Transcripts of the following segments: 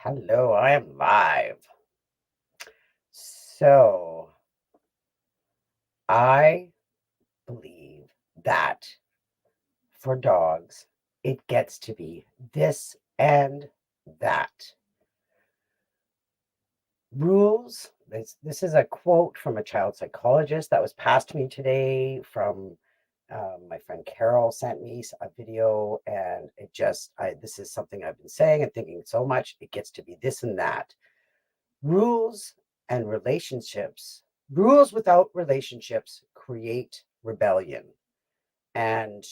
Hello, I am live. So, I believe that for dogs, it gets to be this and that. Rules. This is a quote from a child psychologist that was passed to me today from my friend Carol sent me a video, and this is something I've been saying and thinking so much. It gets to be this and that. Rules and relationships. Rules without relationships create rebellion. And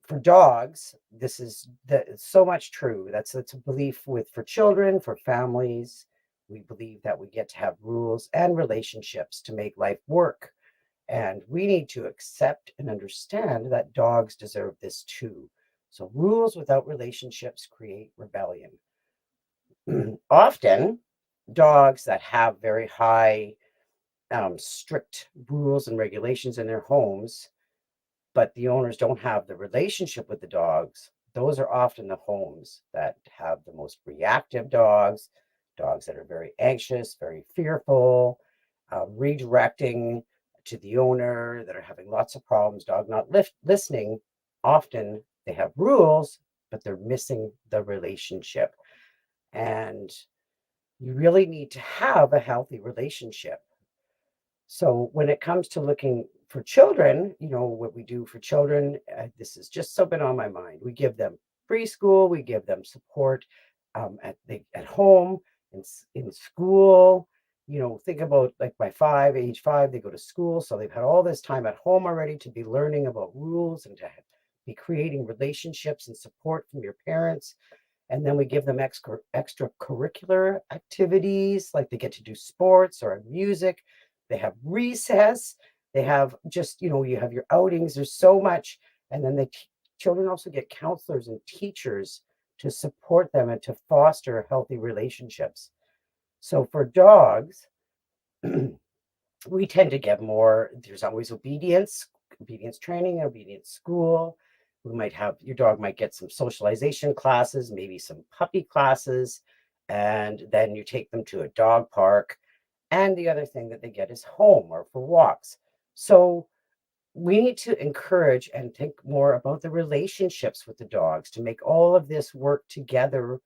for dogs, it's so much true. That's a belief with for children, for families. We believe that we get to have rules and relationships to make life work. And we need to accept and understand that dogs deserve this too. So rules without relationships create rebellion. Often, dogs that have very high, strict rules and regulations in their homes, but the owners don't have the relationship with the dogs, those are often the homes that have the most reactive dogs, dogs that are very anxious, very fearful, redirecting to the owner, that are having lots of problems, dog not listening. Often they have rules, but they're missing the relationship. And you really need to have a healthy relationship. So when it comes to looking for children, what we do for children, this has just so been on my mind. We give them preschool, we give them support at home, in school. Think about like by age 5, they go to school, so they've had all this time at home already to be learning about rules and to be creating relationships and support from your parents. And then we give them extracurricular activities, like they get to do sports or music. They have recess. They have just, you have your outings. There's so much. And then the children also get counselors and teachers to support them and to foster healthy relationships. So for dogs, we tend to get more. There's always obedience training, obedience school. We might have your dog might get some socialization classes, maybe some puppy classes, and then you take them to a dog park. And the other thing that they get is home or for walks. So we need to encourage and think more about the relationships with the dogs to make all of this work together.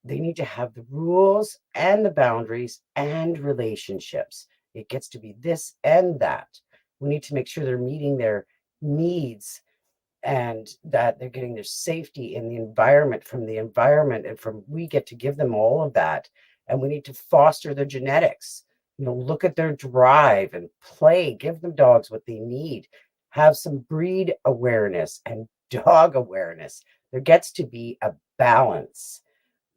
They need to have the rules and the boundaries and relationships. It gets to be this and that. We need to make sure they're meeting their needs and that they're getting their safety in the environment, from the environment, and from we get to give them all of that. And we need to foster their genetics. Look at their drive and play, give them dogs what they need, have some breed awareness and dog awareness. There gets to be a balance.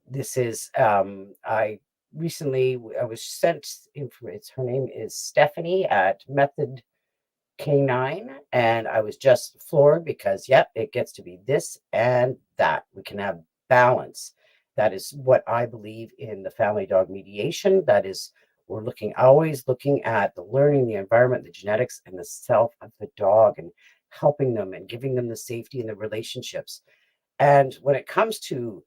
This is I recently I was sent her name is Stephanie at Method K9, and I was just floored because yep, it gets to be this and that. We can have balance. That is what I believe in the family dog mediation. That is, we're always looking at the learning, the environment, the genetics, and the self of the dog, and helping them and giving them the safety and the relationships. And when it comes to,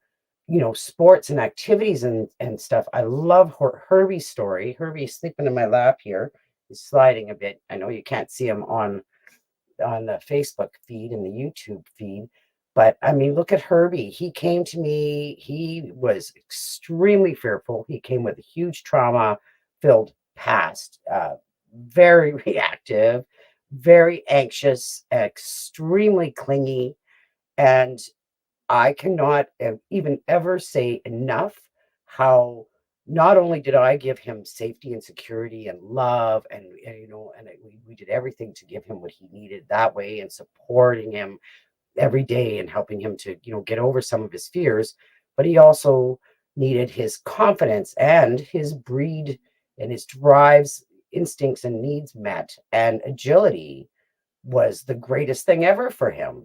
sports and activities and stuff, I love Herbie's story. Herbie's sleeping in my lap here. He's sliding a bit. I know you can't see him on the Facebook feed and the YouTube feed, but I mean, look at Herbie. He came to me. He was extremely fearful. He came with a huge trauma-filled past, very reactive, very anxious, extremely clingy, and I cannot even ever say enough how not only did I give him safety and security and love, we did everything to give him what he needed that way, and supporting him every day and helping him to, get over some of his fears. But he also needed his confidence and his breed and his drives, instincts, and needs met. And agility was the greatest thing ever for him.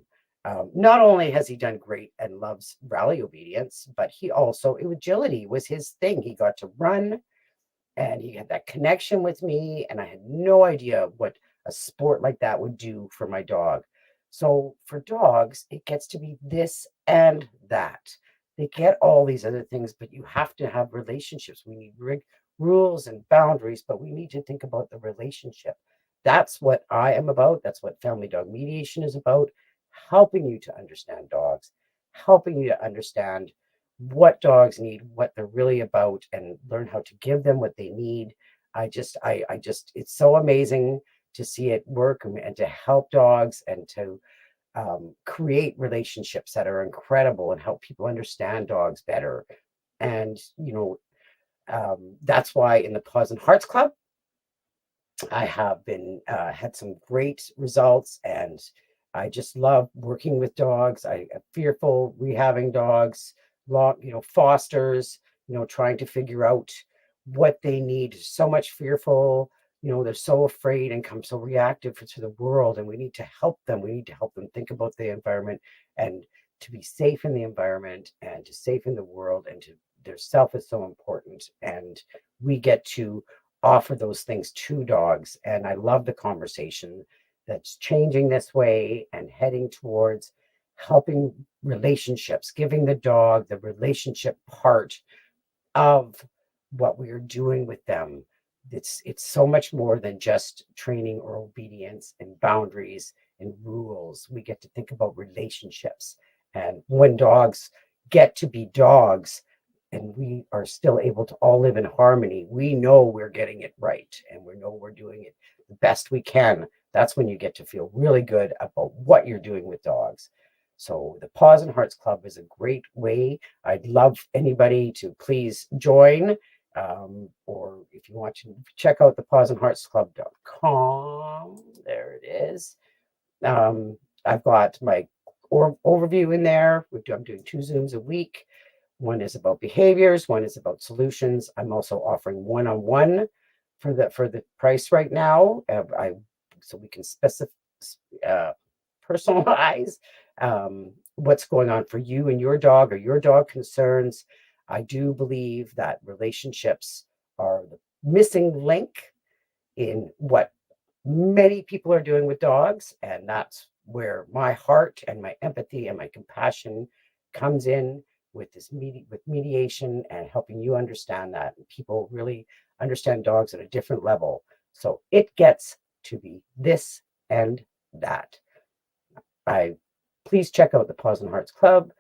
Not only has he done great and loves rally obedience, but agility was his thing. He got to run and he had that connection with me. And I had no idea what a sport like that would do for my dog. So for dogs, it gets to be this and that. They get all these other things, but you have to have relationships. We need rules and boundaries, but we need to think about the relationship. That's what I am about. That's what Family Dog Mediation is about, helping you to understand dogs, helping you to understand what dogs need, what they're really about, and learn how to give them what they need. It's so amazing to see it work and to help dogs and to create relationships that are incredible and help people understand dogs better. And, that's why in the Paws and Hearts Club, I have been had some great results, and I just love working with dogs. I am fearful rehabbing dogs, fosters, trying to figure out what they need. So much fearful, they're so afraid and come so reactive to the world, and we need to help them. We need to help them think about the environment and to be safe in the environment and to safe in the world, and to their self is so important. And we get to offer those things to dogs. And I love the conversation that's changing this way and heading towards helping relationships, giving the dog the relationship part of what we are doing with them. It's so much more than just training or obedience and boundaries and rules. We get to think about relationships. And when dogs get to be dogs and we are still able to all live in harmony, we know we're getting it right and we know we're doing it the best we can. That's when you get to feel really good about what you're doing with dogs. So the Paws and Hearts Club is a great way. I'd love anybody to please join. Or if you want to check out the pawsandheartsclub.com, there it is. I've got my overview in there. I'm doing 2 Zooms a week. One is about behaviors, one is about solutions. I'm also offering one-on-one for the price right now. So we can personalize what's going on for you and your dog or your dog concerns. I do believe that relationships are the missing link in what many people are doing with dogs, and that's where my heart and my empathy and my compassion comes in with with mediation and helping you understand that. And people really understand dogs at a different level. So it gets to be this and that. I Please check out the Paws and Hearts Club.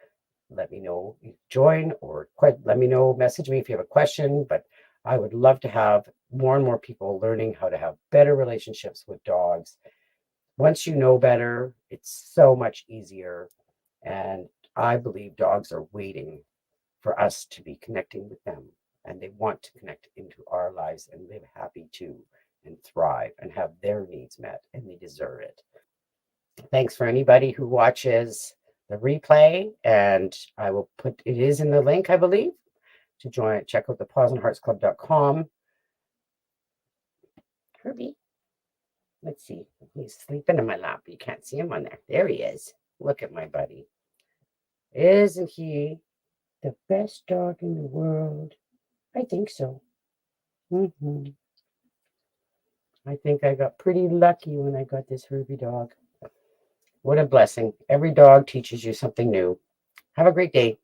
Let me know you join, or let me know, message me if you have a question. But I would love to have more and more people learning how to have better relationships with dogs. Once you know better, it's so much easier. And I believe dogs are waiting for us to be connecting with them. And they want to connect into our lives and live happy too, and thrive and have their needs met, and they deserve it. Thanks for anybody who watches the replay. And I will put it is in the link, I believe, to join. Check out the pawsandheartsclub.com. Herbie, let's see. He's sleeping in my lap. You can't see him on there. There he is. Look at my buddy. Isn't he the best dog in the world? I think so. I think I got pretty lucky when I got this Herbie dog. What a blessing. Every dog teaches you something new. Have a great day.